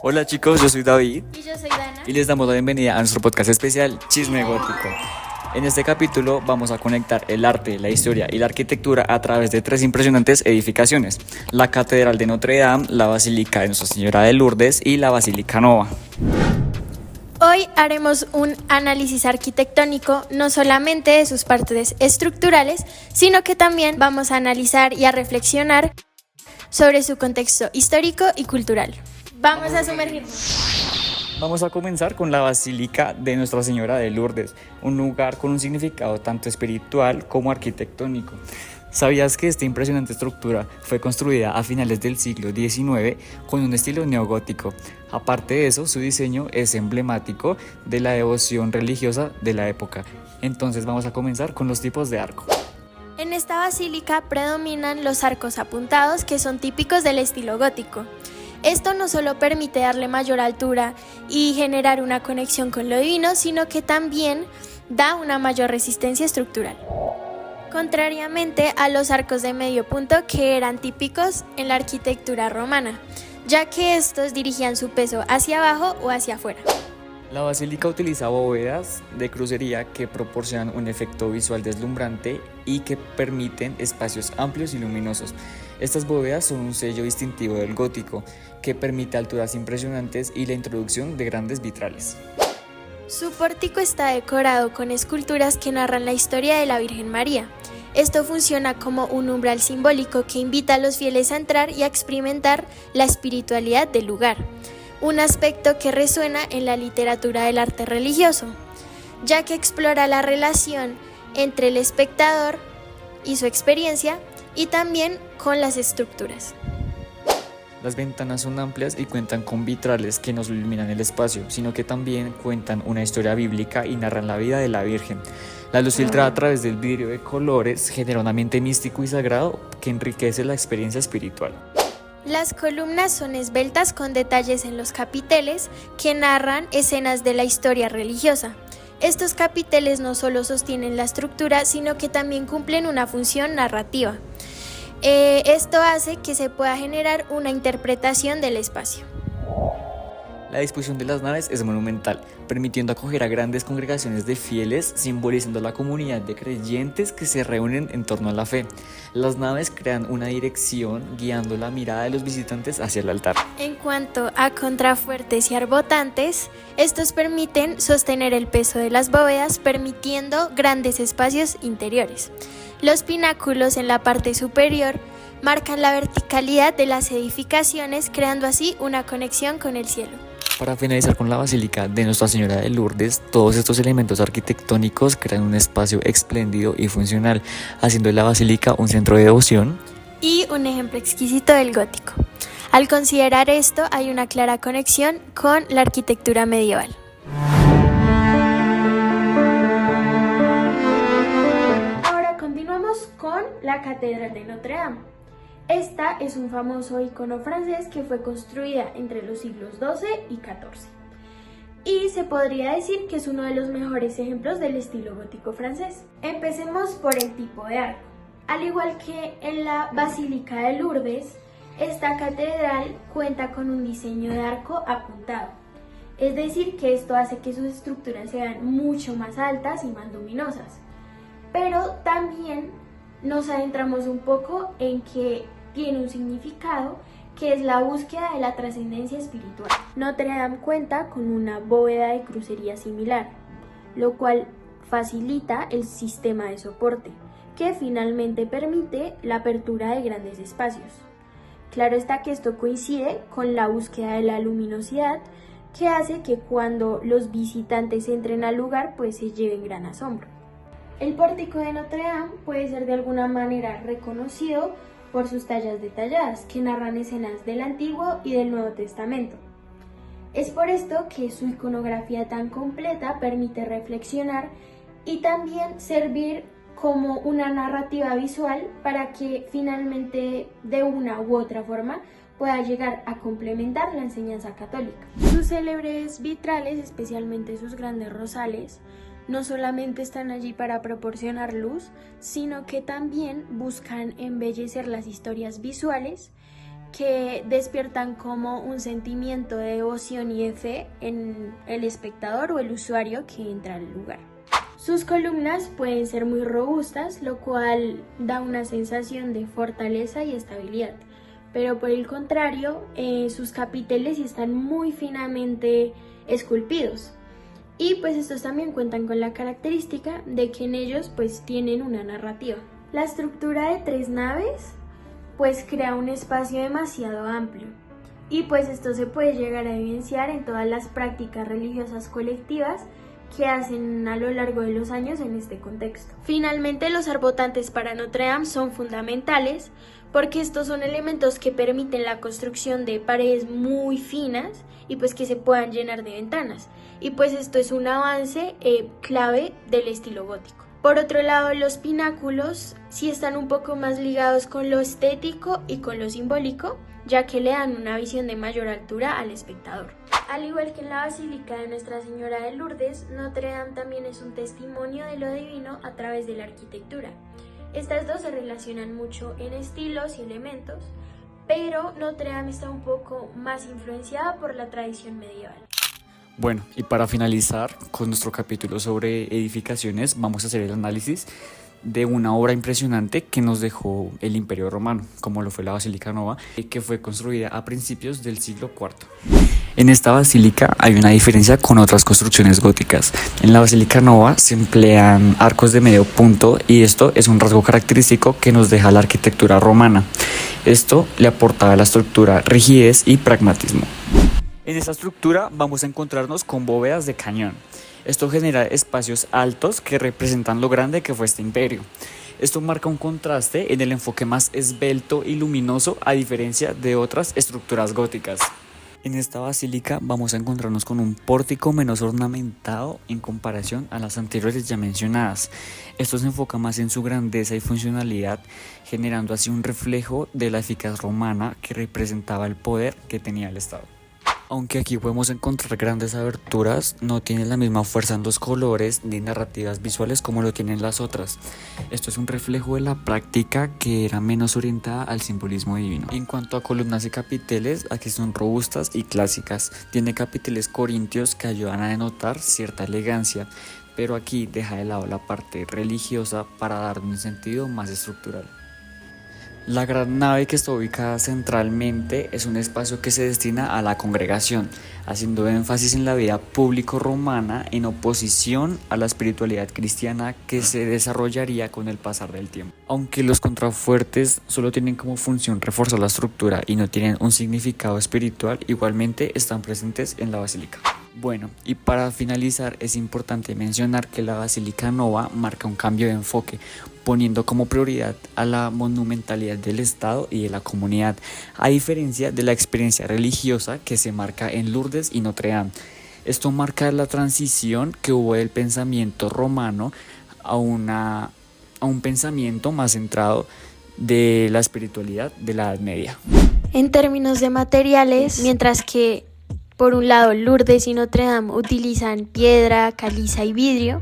Hola chicos, yo soy David Y yo soy Dana. y les damos la bienvenida a nuestro podcast especial Chisme Gótico. En este capítulo vamos a conectar el arte, la historia y la arquitectura a través de tres impresionantes edificaciones: la Catedral de Notre Dame, la Basílica de Nuestra Señora de Lourdes y la Basílica Nova. Hoy haremos un análisis arquitectónico no solamente de sus partes estructurales, sino que también vamos a analizar y a reflexionar sobre su contexto histórico y cultural. Vamos a sumergirnos. Vamos a comenzar con la Basílica de Nuestra Señora de Lourdes, un lugar con un significado tanto espiritual como arquitectónico. ¿Sabías que esta impresionante estructura fue construida a finales del siglo XIX con un estilo neogótico? Aparte de eso, su diseño es emblemático de la devoción religiosa de la época. Entonces vamos a comenzar con los tipos de arco. En esta basílica predominan los arcos apuntados, que son típicos del estilo gótico. Esto no solo permite darle mayor altura y generar una conexión con lo divino, sino que también da una mayor resistencia estructural. Contrariamente a los arcos de medio punto, que eran típicos en la arquitectura romana, ya que estos dirigían su peso hacia abajo o hacia afuera. La basílica utiliza bóvedas de crucería que proporcionan un efecto visual deslumbrante y que permiten espacios amplios y luminosos. Estas bóvedas son un sello distintivo del gótico, que permite alturas impresionantes y la introducción de grandes vitrales. Su pórtico está decorado con esculturas que narran la historia de la Virgen María. Esto funciona como un umbral simbólico que invita a los fieles a entrar y a experimentar la espiritualidad del lugar, un aspecto que resuena en la literatura del arte religioso, ya que explora la relación entre el espectador y su experiencia y también con las estructuras. Las ventanas son amplias y cuentan con vitrales que no solo iluminan el espacio, sino que también cuentan una historia bíblica y narran la vida de la Virgen. La luz filtrada a través del vidrio de colores genera un ambiente místico y sagrado que enriquece la experiencia espiritual. Las columnas son esbeltas con detalles en los capiteles que narran escenas de la historia religiosa. Estos capiteles no solo sostienen la estructura, sino que también cumplen una función narrativa. Esto hace que se pueda generar una interpretación del espacio. La disposición de las naves es monumental, permitiendo acoger a grandes congregaciones de fieles, simbolizando la comunidad de creyentes que se reúnen en torno a la fe. Las naves crean una dirección, guiando la mirada de los visitantes hacia el altar. En cuanto a contrafuertes y arbotantes, estos permiten sostener el peso de las bóvedas, permitiendo grandes espacios interiores. Los pináculos en la parte superior marcan la verticalidad de las edificaciones, creando así una conexión con el cielo. Para finalizar con la Basílica de Nuestra Señora de Lourdes, todos estos elementos arquitectónicos crean un espacio espléndido y funcional, haciendo de la basílica un centro de devoción Y un ejemplo exquisito del gótico. Al considerar esto, hay una clara conexión con la arquitectura medieval. Ahora continuamos con la Catedral de Notre Dame. Esta es un famoso icono francés que fue construida entre los siglos XII y XIV. Y se podría decir que es uno de los mejores ejemplos del estilo gótico francés. Empecemos por el tipo de arco. Al igual que en la Basílica de Lourdes, esta catedral cuenta con un diseño de arco apuntado. Es decir, que esto hace que sus estructuras sean mucho más altas y más luminosas. Pero también nos adentramos un poco en que tiene un significado que es la búsqueda de la trascendencia espiritual. Notre Dame cuenta con una bóveda de crucería similar, lo cual facilita el sistema de soporte, que finalmente permite la apertura de grandes espacios. Claro está que esto coincide con la búsqueda de la luminosidad, que hace que cuando los visitantes entren al lugar, pues se lleven gran asombro. El pórtico de Notre Dame puede ser de alguna manera reconocido por sus tallas detalladas, que narran escenas del Antiguo y del Nuevo Testamento. Es por esto que su iconografía tan completa permite reflexionar y también servir como una narrativa visual para que finalmente, de una u otra forma, pueda llegar a complementar la enseñanza católica. Sus célebres vitrales, especialmente sus grandes rosales, no solamente están allí para proporcionar luz, sino que también buscan embellecer las historias visuales que despiertan como un sentimiento de devoción y de fe en el espectador o el usuario que entra al lugar. Sus columnas pueden ser muy robustas, lo cual da una sensación de fortaleza y estabilidad, pero por el contrario, sus capiteles están muy finamente esculpidos. Y pues estos también cuentan con la característica de que en ellos pues tienen una narrativa. La estructura de 3 naves pues crea un espacio demasiado amplio y pues esto se puede llegar a evidenciar en todas las prácticas religiosas colectivas que hacen a lo largo de los años en este contexto. Finalmente, los arbotantes para Notre Dame son fundamentales porque estos son elementos que permiten la construcción de paredes muy finas y pues que se puedan llenar de ventanas, y pues esto es un avance clave del estilo gótico. Por otro lado, los pináculos sí están un poco más ligados con lo estético y con lo simbólico, ya que le dan una visión de mayor altura al espectador. Al igual que en la Basílica de Nuestra Señora de Lourdes, Notre Dame también es un testimonio de lo divino a través de la arquitectura. Estas dos se relacionan mucho en estilos y elementos, pero Notre Dame está un poco más influenciada por la tradición medieval. Bueno, y para finalizar con nuestro capítulo sobre edificaciones, vamos a hacer el análisis de una obra impresionante que nos dejó el Imperio Romano, como lo fue la Basílica Nova, que fue construida a principios del siglo IV. En esta basílica hay una diferencia con otras construcciones góticas. En la Basílica Nova se emplean arcos de medio punto y esto es un rasgo característico que nos deja la arquitectura romana. Esto le aportaba a la estructura rigidez y pragmatismo. En esta estructura vamos a encontrarnos con bóvedas de cañón. Esto genera espacios altos que representan lo grande que fue este imperio. Esto marca un contraste en el enfoque más esbelto y luminoso a diferencia de otras estructuras góticas. En esta basílica vamos a encontrarnos con un pórtico menos ornamentado en comparación a las anteriores ya mencionadas. Esto se enfoca más en su grandeza y funcionalidad, generando así un reflejo de la eficacia romana que representaba el poder que tenía el Estado. Aunque aquí podemos encontrar grandes aberturas, no tiene la misma fuerza en los colores ni narrativas visuales como lo tienen las otras. Esto es un reflejo de la práctica que era menos orientada al simbolismo divino. En cuanto a columnas y capiteles, aquí son robustas y clásicas. Tiene capiteles corintios que ayudan a denotar cierta elegancia, pero aquí deja de lado la parte religiosa para dar un sentido más estructural. La gran nave, que está ubicada centralmente, es un espacio que se destina a la congregación, haciendo énfasis en la vida público-romana en oposición a la espiritualidad cristiana que se desarrollaría con el pasar del tiempo. Aunque los contrafuertes solo tienen como función reforzar la estructura y no tienen un significado espiritual, igualmente están presentes en la basílica. Bueno, y para finalizar es importante mencionar que la Basílica Nova marca un cambio de enfoque, poniendo como prioridad a la monumentalidad del Estado y de la comunidad, a diferencia de la experiencia religiosa que se marca en Lourdes y Notre Dame. Esto marca la transición que hubo del pensamiento romano a un pensamiento más centrado de la espiritualidad de la Edad Media. En términos de materiales, mientras que por un lado Lourdes y Notre Dame utilizan piedra, caliza y vidrio,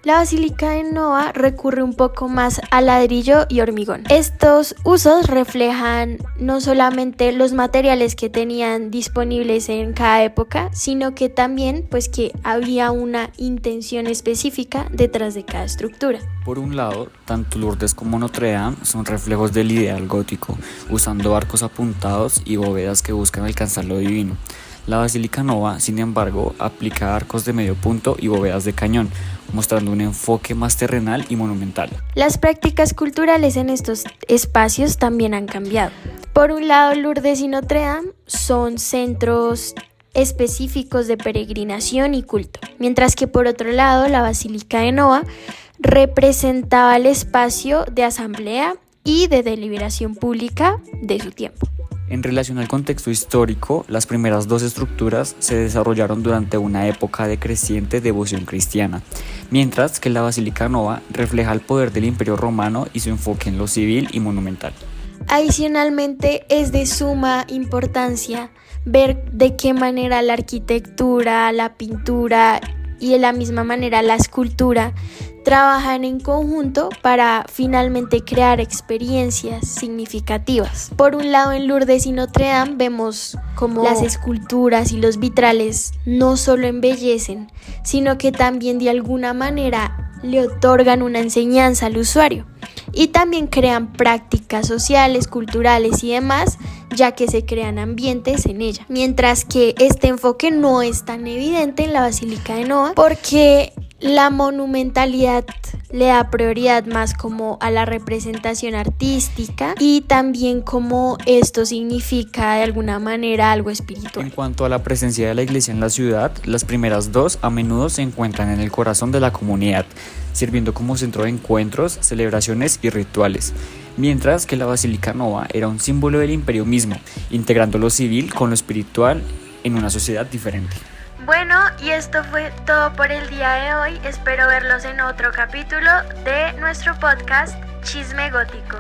la Basílica de Nova recurre un poco más a ladrillo y hormigón. Estos usos reflejan no solamente los materiales que tenían disponibles en cada época, sino que también pues que había una intención específica detrás de cada estructura. Por un lado, tanto Lourdes como Notre Dame son reflejos del ideal gótico, usando arcos apuntados y bóvedas que buscan alcanzar lo divino. La Basílica Nova, sin embargo, aplica arcos de medio punto y bóvedas de cañón, mostrando un enfoque más terrenal y monumental. Las prácticas culturales en estos espacios también han cambiado. Por un lado, Lourdes y Notre Dame son centros específicos de peregrinación y culto, mientras que por otro lado, la Basílica de Nova representaba el espacio de asamblea y de deliberación pública de su tiempo. En relación al contexto histórico, las primeras dos estructuras se desarrollaron durante una época de creciente devoción cristiana, mientras que la Basílica Nova refleja el poder del Imperio Romano y su enfoque en lo civil y monumental. Adicionalmente, es de suma importancia ver de qué manera la arquitectura, la pintura y de la misma manera la escultura trabajan en conjunto para finalmente crear experiencias significativas. Por un lado, en Lourdes y Notre Dame vemos cómo las esculturas y los vitrales no solo embellecen, sino que también de alguna manera le otorgan una enseñanza al usuario y también crean prácticas sociales, culturales y demás, ya que se crean ambientes en ella. Mientras que este enfoque no es tan evidente en la Basílica de Nova, porque la monumentalidad le da prioridad más como a la representación artística y también como esto significa de alguna manera algo espiritual. En cuanto a la presencia de la iglesia en la ciudad, las primeras dos a menudo se encuentran en el corazón de la comunidad, sirviendo como centro de encuentros, celebraciones y rituales, mientras que la Basílica Nova era un símbolo del imperio mismo, integrando lo civil con lo espiritual en una sociedad diferente. Bueno, y esto fue todo por el día de hoy. Espero verlos en otro capítulo de nuestro podcast Chisme Gótico.